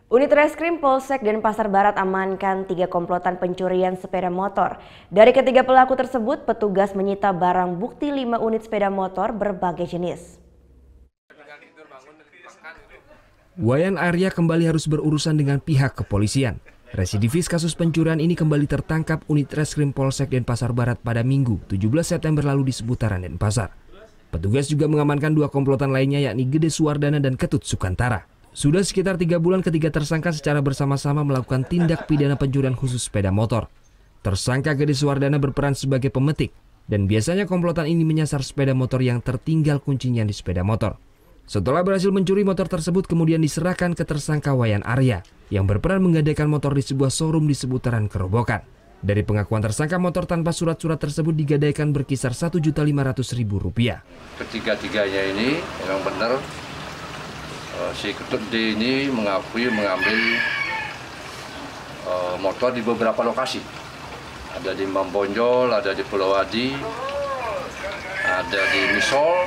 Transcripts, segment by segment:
Unit Reskrim Polsek Denpasar Barat amankan 3 komplotan pencurian sepeda motor. Dari ketiga pelaku tersebut, petugas menyita barang bukti 5 unit sepeda motor berbagai jenis. Wayan Arya kembali harus berurusan dengan pihak kepolisian. Residivis kasus pencurian ini kembali tertangkap unit Reskrim Polsek Denpasar Barat pada Minggu 17 September lalu di seputaran Denpasar. Petugas juga mengamankan 2 komplotan lainnya yakni Gede Suwardana dan Ketut Sukantara. Sudah sekitar 3 bulan ketiga tersangka secara bersama-sama melakukan tindak pidana pencurian khusus sepeda motor. Tersangka Gede Suwardana berperan sebagai pemetik dan biasanya komplotan ini menyasar sepeda motor yang tertinggal kuncinya di sepeda motor. Setelah berhasil mencuri motor tersebut kemudian diserahkan ke tersangka Wayan Arya yang berperan menggadaikan motor di sebuah showroom di seputaran Kerobokan. Dari pengakuan tersangka, motor tanpa surat-surat tersebut digadaikan berkisar Rp1.500.000. Ketiga-tiganya ini memang benar si Ketut D ini mengakui mengambil motor di beberapa lokasi. Ada di Mambonjol, ada di Pulau Adi, ada di Misol,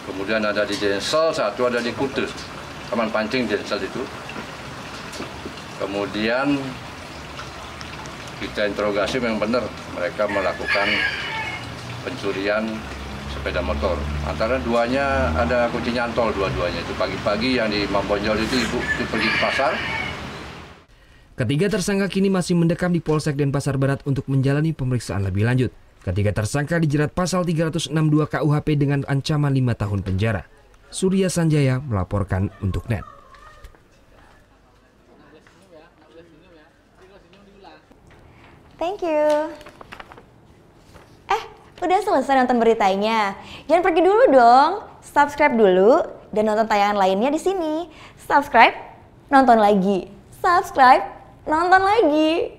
kemudian ada di Densel, satu ada di Kute, Taman Pancing Densel itu. Kemudian kita interogasi memang benar mereka melakukan pencurian sepeda motor. Antara duanya ada kunci nyantol dua-duanya. Itu pagi-pagi yang di Mambonjol itu ibu itu pergi ke pasar. Ketiga tersangka kini masih mendekam di Polsek Denpasar Barat untuk menjalani pemeriksaan lebih lanjut. Ketiga tersangka dijerat pasal 362 KUHP dengan ancaman 5 tahun penjara. Surya Sanjaya melaporkan untuk NET. Thank you. Udah selesai nonton beritanya? Jangan pergi dulu dong. Subscribe dulu dan nonton tayangan lainnya di sini. Subscribe, nonton lagi. Subscribe, nonton lagi.